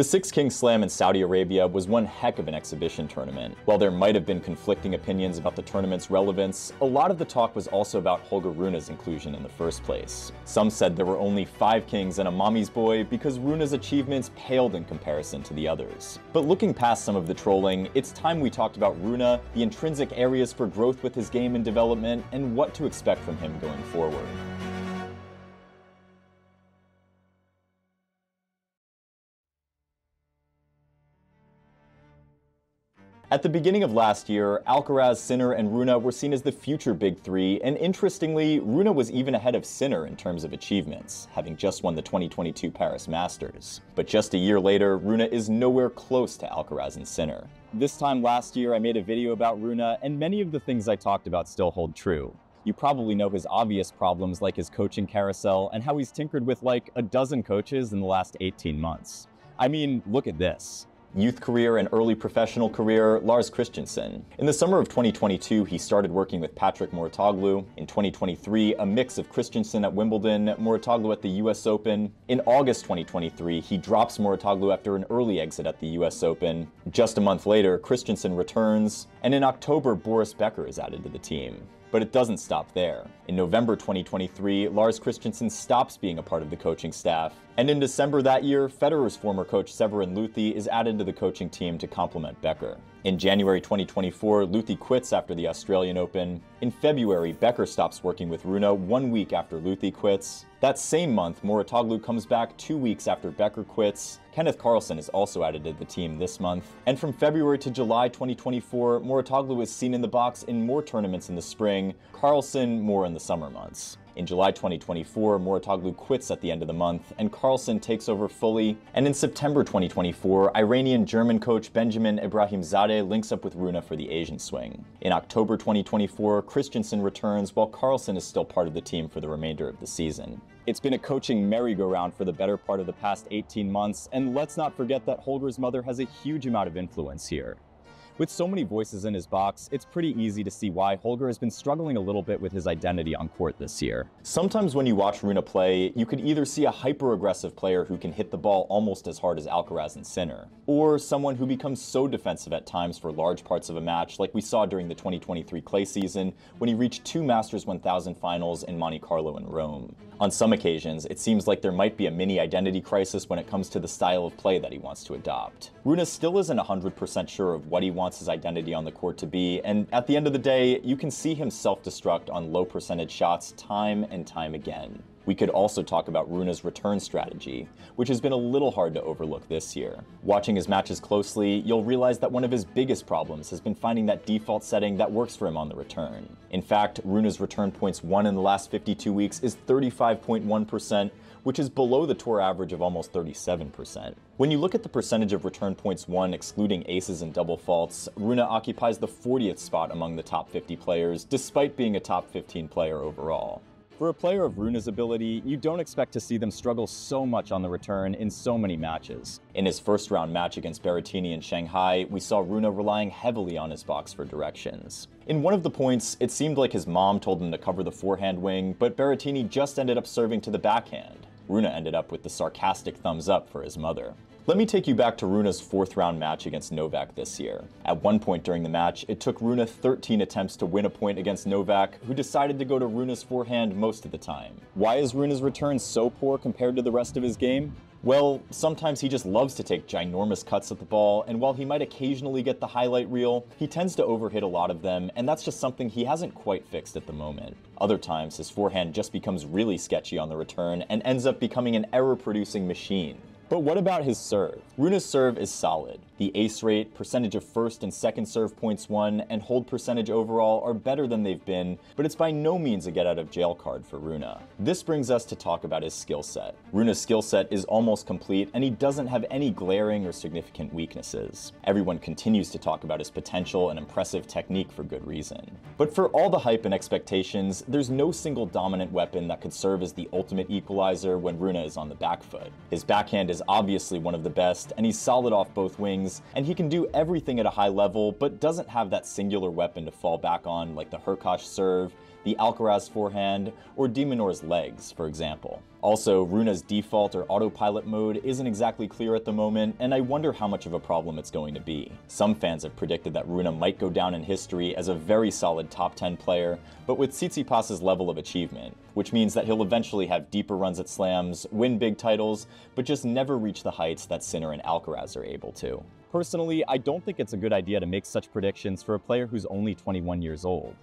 The Six Kings Slam in Saudi Arabia was one heck of an exhibition tournament. While there might have been conflicting opinions about the tournament's relevance, a lot of the talk was also about Holger Rune's inclusion in the first place. Some said there were only 5 kings and a mommy's boy because Rune's achievements paled in comparison to the others. But looking past some of the trolling, it's time we talked about Rune, the intrinsic areas for growth with his game and development, and what to expect from him going forward. At the beginning of last year, Alcaraz, Sinner, and Rune were seen as the future Big Three, and interestingly, Rune was even ahead of Sinner in terms of achievements, having just won the 2022 Paris Masters. But just a year later, Rune is nowhere close to Alcaraz and Sinner. This time last year, I made a video about Rune, and many of the things I talked about still hold true. You probably know his obvious problems like his coaching carousel, and how he's tinkered with like a dozen coaches in the last 18 months. I mean, look at this. Youth career and early professional career, Lars Christensen. In the summer of 2022, he started working with Patrick Mouratoglou. In 2023, a mix of Christensen at Wimbledon, Mouratoglou at the US Open. In August 2023, he drops Mouratoglou after an early exit at the US Open. Just a month later, Christensen returns, and in October, Boris Becker is added to the team. But it doesn't stop there. In November 2023, Lars Christensen stops being a part of the coaching staff. And in December that year, Federer's former coach Severin Luthi is added to the coaching team to complement Becker. In January 2024, Luthi quits after the Australian Open. In February, Becker stops working with Rune 1 week after Luthi quits. That same month, Mouratoglou comes back 2 weeks after Becker quits. Kenneth Carlsen is also added to the team this month. And from February to July 2024, Mouratoglou is seen in the box in more tournaments in the spring, Carlsen more in the summer months. In July 2024, Mouratoglou quits at the end of the month, and Carlsen takes over fully. And in September 2024, Iranian-German coach Benjamin Ibrahimzadeh links up with Rune for the Asian swing. In October 2024, Christensen returns while Carlsen is still part of the team for the remainder of the season. It's been a coaching merry-go-round for the better part of the past 18 months, and let's not forget that Holger's mother has a huge amount of influence here. With so many voices in his box, it's pretty easy to see why Holger has been struggling a little bit with his identity on court this year. Sometimes when you watch Rune play, you could either see a hyper-aggressive player who can hit the ball almost as hard as Alcaraz and Sinner, or someone who becomes so defensive at times for large parts of a match like we saw during the 2023 clay season when he reached 2 Masters 1000 finals in Monte Carlo and Rome. On some occasions, it seems like there might be a mini identity crisis when it comes to the style of play that he wants to adopt. Rune still isn't 100% sure of what he wants his identity on the court to be, and at the end of the day, you can see him self-destruct on low percentage shots time and time again. We could also talk about Rune's return strategy, which has been a little hard to overlook this year. Watching his matches closely, you'll realize that one of his biggest problems has been finding that default setting that works for him on the return. In fact, Rune's return points won in the last 52 weeks is 35.1%, which is below the tour average of almost 37%. When you look at the percentage of return points won excluding aces and double faults, Rune occupies the 40th spot among the top 50 players, despite being a top 15 player overall. For a player of Rune's ability, you don't expect to see them struggle so much on the return in so many matches. In his first round match against Berrettini in Shanghai, we saw Rune relying heavily on his box for directions. In one of the points, it seemed like his mom told him to cover the forehand wing, but Berrettini just ended up serving to the backhand. Rune ended up with the sarcastic thumbs up for his mother. Let me take you back to Rune's 4th round match against Novak this year. At one point during the match, it took Rune 13 attempts to win a point against Novak, who decided to go to Rune's forehand most of the time. Why is Rune's return so poor compared to the rest of his game? Well, sometimes he just loves to take ginormous cuts at the ball, and while he might occasionally get the highlight reel, he tends to overhit a lot of them, and that's just something he hasn't quite fixed at the moment. Other times, his forehand just becomes really sketchy on the return and ends up becoming an error-producing machine. But what about his serve? Rune's serve is solid. The ace rate, percentage of first and second serve points won, and hold percentage overall are better than they've been, but it's by no means a get-out-of-jail card for Rune. This brings us to talk about his skill set. Rune's skill set is almost complete, and he doesn't have any glaring or significant weaknesses. Everyone continues to talk about his potential and impressive technique for good reason. But for all the hype and expectations, there's no single dominant weapon that could serve as the ultimate equalizer when Rune is on the back foot. His backhand is obviously one of the best, and he's solid off both wings, and he can do everything at a high level, but doesn't have that singular weapon to fall back on like the Hurkacz serve, the Alcaraz forehand, or de Minaur's legs, for example. Also, Rune's default or autopilot mode isn't exactly clear at the moment, and I wonder how much of a problem it's going to be. Some fans have predicted that Rune might go down in history as a very solid top 10 player, but with Tsitsipas's level of achievement, which means that he'll eventually have deeper runs at slams, win big titles, but just never reach the heights that Sinner and Alcaraz are able to. Personally, I don't think it's a good idea to make such predictions for a player who's only 21 years old.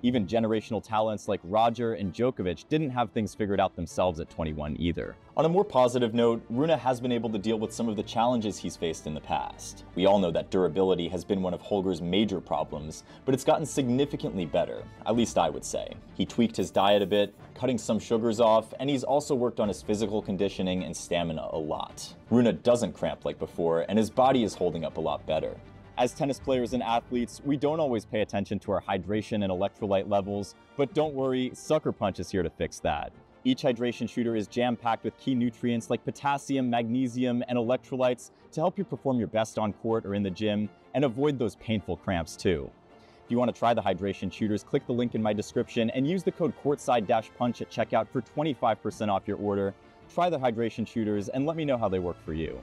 Even generational talents like Roger and Djokovic didn't have things figured out themselves at 21 either. On a more positive note, Rune has been able to deal with some of the challenges he's faced in the past. We all know that durability has been one of Holger's major problems, but it's gotten significantly better, at least I would say. He tweaked his diet a bit, cutting some sugars off, and he's also worked on his physical conditioning and stamina a lot. Rune doesn't cramp like before, and his body is holding up a lot better. As tennis players and athletes, we don't always pay attention to our hydration and electrolyte levels, but don't worry, SuckerPunch is here to fix that. Each hydration shooter is jam-packed with key nutrients like potassium, magnesium, and electrolytes to help you perform your best on court or in the gym and avoid those painful cramps too. If you want to try the hydration shooters, click the link in my description and use the code Courtside-Punch at checkout for 25% off your order. Try the hydration shooters and let me know how they work for you.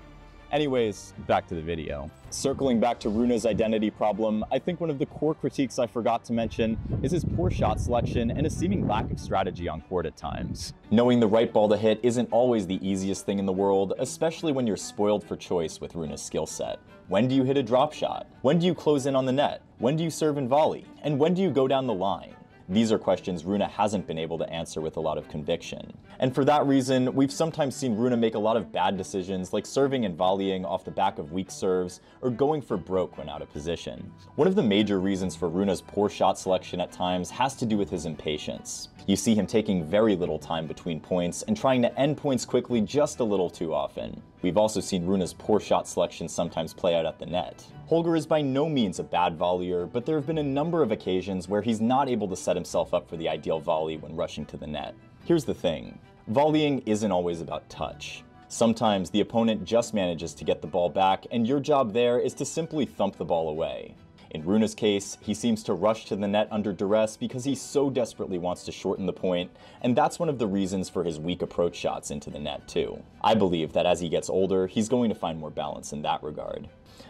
Anyways, back to the video. Circling back to Rune's identity problem, I think one of the core critiques I forgot to mention is his poor shot selection and a seeming lack of strategy on court at times. Knowing the right ball to hit isn't always the easiest thing in the world, especially when you're spoiled for choice with Rune's skill set. When do you hit a drop shot? When do you close in on the net? When do you serve and volley? And when do you go down the line? These are questions Rune hasn't been able to answer with a lot of conviction. And for that reason, we've sometimes seen Rune make a lot of bad decisions like serving and volleying off the back of weak serves or going for broke when out of position. One of the major reasons for Rune's poor shot selection at times has to do with his impatience. You see him taking very little time between points and trying to end points quickly just a little too often. We've also seen Rune's poor shot selection sometimes play out at the net. Holger is by no means a bad volleyer, but there have been a number of occasions where he's not able to set himself up for the ideal volley when rushing to the net. Here's the thing, volleying isn't always about touch. Sometimes the opponent just manages to get the ball back, and your job there is to simply thump the ball away. In Rune's case, he seems to rush to the net under duress because he so desperately wants to shorten the point, and that's one of the reasons for his weak approach shots into the net too. I believe that as he gets older, he's going to find more balance in that regard.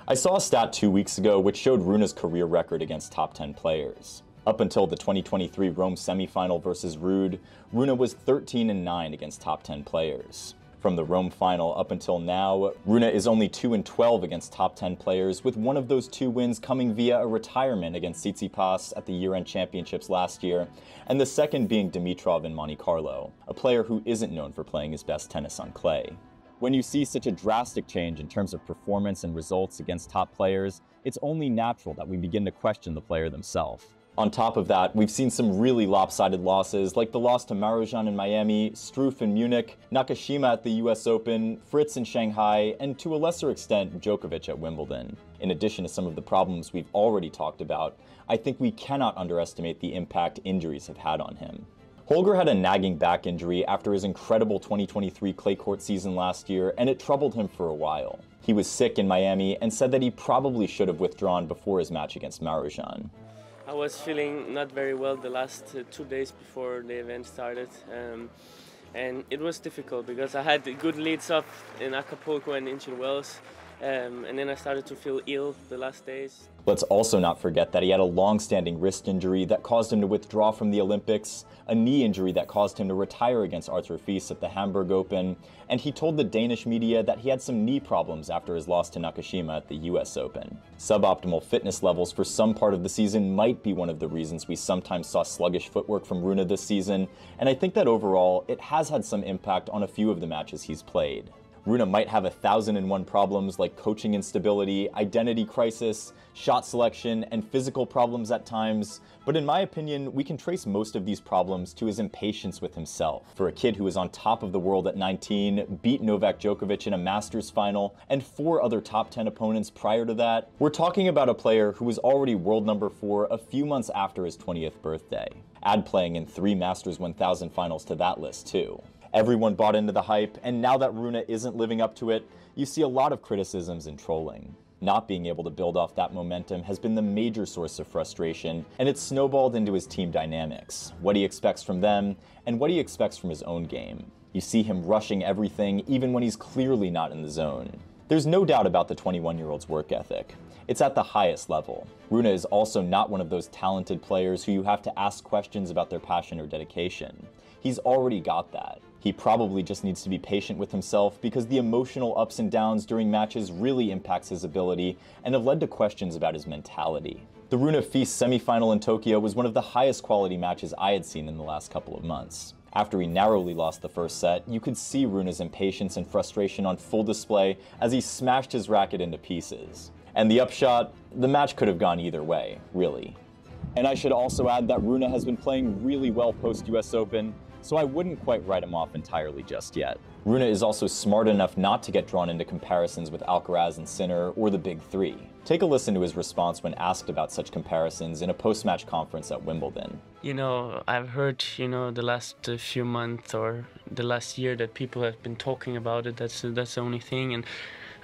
I saw a stat 2 weeks ago which showed Rune's career record against top 10 players. Up until the 2023 Rome semifinal versus Rude, Rune was 13-9 against top 10 players. From the Rome final up until now, Rune is only 2-12 against top 10 players, with one of those 2 wins coming via a retirement against Tsitsipas at the year-end championships last year, and the second being Dimitrov in Monte Carlo, a player who isn't known for playing his best tennis on clay. When you see such a drastic change in terms of performance and results against top players, it's only natural that we begin to question the player themselves. On top of that, we've seen some really lopsided losses, like the loss to Marujan in Miami, Struff in Munich, Nakashima at the US Open, Fritz in Shanghai, and to a lesser extent, Djokovic at Wimbledon. In addition to some of the problems we've already talked about, I think we cannot underestimate the impact injuries have had on him. Holger had a nagging back injury after his incredible 2023 clay court season last year, and it troubled him for a while. He was sick in Miami and said that he probably should have withdrawn before his match against Marujan. I was feeling not very well the last 2 days before the event started, and it was difficult because I had good leads up in Acapulco and Indian Wells, and then I started to feel ill the last days. Let's also not forget that he had a long-standing wrist injury that caused him to withdraw from the Olympics, a knee injury that caused him to retire against Arthur Fils at the Hamburg Open, and he told the Danish media that he had some knee problems after his loss to Nakashima at the US Open. Suboptimal fitness levels for some part of the season might be one of the reasons we sometimes saw sluggish footwork from Rune this season, and I think that overall, it has had some impact on a few of the matches he's played. Rune might have 1,001 problems like coaching instability, identity crisis, shot selection, and physical problems at times, but in my opinion, we can trace most of these problems to his impatience with himself. For a kid who was on top of the world at 19, beat Novak Djokovic in a Masters final, and 4 other top 10 opponents prior to that, we're talking about a player who was already world number 4 a few months after his 20th birthday. Add playing in 3 Masters 1000 finals to that list too. Everyone bought into the hype, and now that Rune isn't living up to it, you see a lot of criticisms and trolling. Not being able to build off that momentum has been the major source of frustration, and it's snowballed into his team dynamics, what he expects from them, and what he expects from his own game. You see him rushing everything, even when he's clearly not in the zone. There's no doubt about the 21-year-old's work ethic. It's at the highest level. Rune is also not one of those talented players who you have to ask questions about their passion or dedication. He's already got that. He probably just needs to be patient with himself because the emotional ups and downs during matches really impacts his ability and have led to questions about his mentality. The Rune Feast semifinal in Tokyo was one of the highest quality matches I had seen in the last couple of months. After he narrowly lost the first set, you could see Rune's impatience and frustration on full display as he smashed his racket into pieces. And the upshot, the match could have gone either way, really. And I should also add that Rune has been playing really well post-US Open, so I wouldn't quite write him off entirely just yet. Rune is also smart enough not to get drawn into comparisons with Alcaraz and Sinner or the Big Three. Take a listen to his response when asked about such comparisons in a post-match conference at Wimbledon. You know, I've heard, the last few months or the last year that people have been talking about it. That's the only thing. And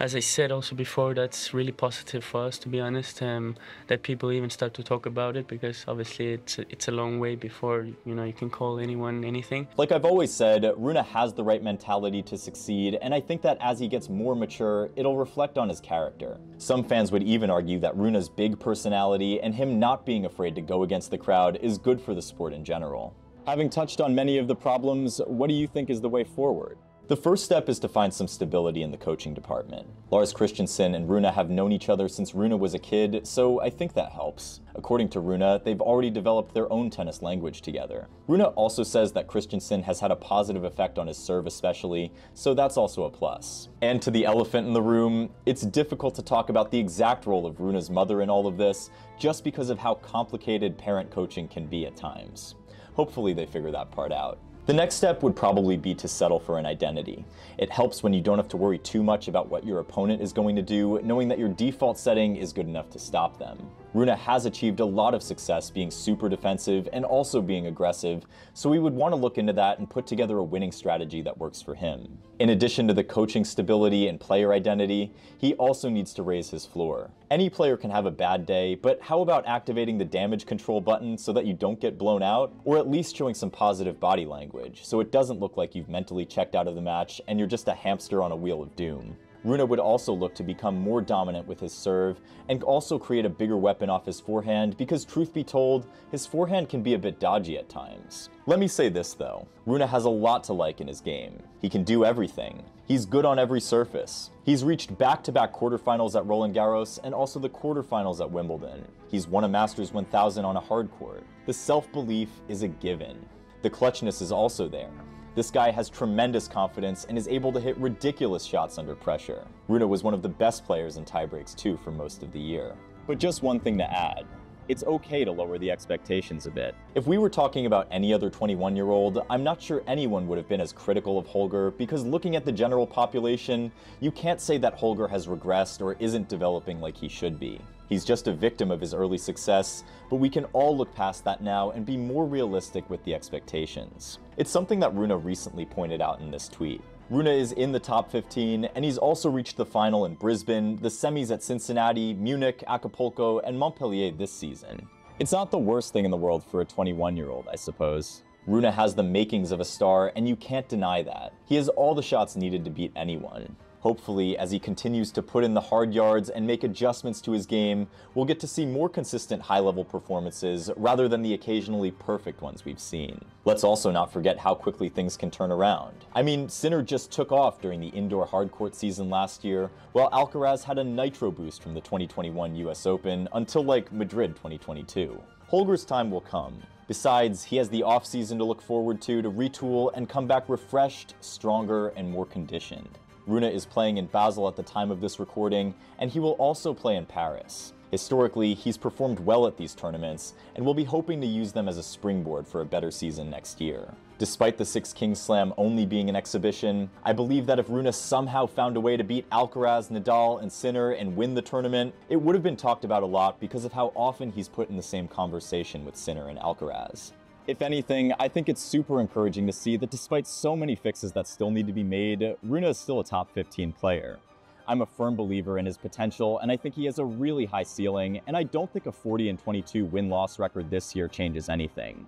as I said also before, that's really positive for us, to be honest, that people even start to talk about it, because obviously it's a long way before, you can call anyone anything. Like I've always said, Rune has the right mentality to succeed, and I think that as he gets more mature, it'll reflect on his character. Some fans would even argue that Rune's big personality and him not being afraid to go against the crowd is good for the sport in general. Having touched on many of the problems, what do you think is the way forward? The first step is to find some stability in the coaching department. Lars Christensen and Rune have known each other since Rune was a kid, so I think that helps. According to Rune, they've already developed their own tennis language together. Rune also says that Christensen has had a positive effect on his serve especially, so that's also a plus. And to the elephant in the room, it's difficult to talk about the exact role of Rune's mother in all of this, just because of how complicated parent coaching can be at times. Hopefully they figure that part out. The next step would probably be to settle for an identity. It helps when you don't have to worry too much about what your opponent is going to do, knowing that your default setting is good enough to stop them. Rune has achieved a lot of success being super defensive and also being aggressive, so we would want to look into that and put together a winning strategy that works for him. In addition to the coaching stability and player identity, he also needs to raise his floor. Any player can have a bad day, but how about activating the damage control button so that you don't get blown out, or at least showing some positive body language, so it doesn't look like you've mentally checked out of the match and you're just a hamster on a wheel of doom. Rune would also look to become more dominant with his serve and also create a bigger weapon off his forehand because, truth be told, his forehand can be a bit dodgy at times. Let me say this though, Rune has a lot to like in his game. He can do everything. He's good on every surface. He's reached back-to-back quarterfinals at Roland Garros and also the quarterfinals at Wimbledon. He's won a Masters 1000 on a hard court. The self-belief is a given. The clutchness is also there. This guy has tremendous confidence and is able to hit ridiculous shots under pressure. Rune was one of the best players in tiebreaks too for most of the year. But just one thing to add. It's okay to lower the expectations a bit. If we were talking about any other 21-year-old, I'm not sure anyone would have been as critical of Holger, because looking at the general population, you can't say that Holger has regressed or isn't developing like he should be. He's just a victim of his early success, but we can all look past that now and be more realistic with the expectations. It's something that Rune recently pointed out in this tweet. Rune is in the top 15, and he's also reached the final in Brisbane, the semis at Cincinnati, Munich, Acapulco, and Montpellier this season. It's not the worst thing in the world for a 21-year-old, I suppose. Rune has the makings of a star, and you can't deny that. He has all the shots needed to beat anyone. Hopefully, as he continues to put in the hard yards and make adjustments to his game, we'll get to see more consistent high-level performances rather than the occasionally perfect ones we've seen. Let's also not forget how quickly things can turn around. I mean, Sinner just took off during the indoor hardcourt season last year, while Alcaraz had a nitro boost from the 2021 US Open until like Madrid 2022. Holger's time will come. Besides, he has the off-season to look forward to retool and come back refreshed, stronger, and more conditioned. Rune is playing in Basel at the time of this recording, and he will also play in Paris. Historically, he's performed well at these tournaments, and we'll be hoping to use them as a springboard for a better season next year. Despite the Six Kings Slam only being an exhibition, I believe that if Rune somehow found a way to beat Alcaraz, Nadal, and Sinner and win the tournament, it would have been talked about a lot because of how often he's put in the same conversation with Sinner and Alcaraz. If anything, I think it's super encouraging to see that despite so many fixes that still need to be made, Rune is still a top 15 player. I'm a firm believer in his potential, and I think he has a really high ceiling, and I don't think a 40-22 win-loss record this year changes anything.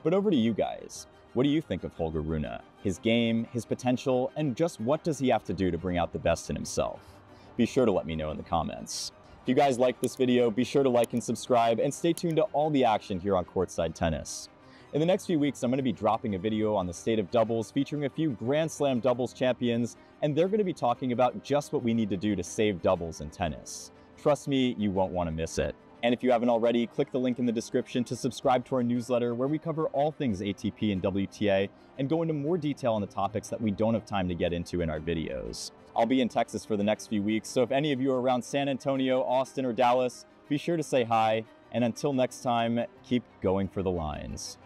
But over to you guys. What do you think of Holger Rune? his game, his potential, and just what does he have to do to bring out the best in himself? Be sure to let me know in the comments. If you guys like this video, be sure to like and subscribe, and stay tuned to all the action here on Courtside Tennis. In the next few weeks, I'm going to be dropping a video on the state of doubles featuring a few Grand Slam doubles champions, and they're going to be talking about just what we need to do to save doubles in tennis. Trust me, you won't want to miss it. And if you haven't already, click the link in the description to subscribe to our newsletter where we cover all things ATP and WTA and go into more detail on the topics that we don't have time to get into in our videos. I'll be in Texas for the next few weeks, so if any of you are around San Antonio, Austin, or Dallas, be sure to say hi. And until next time, keep going for the lines.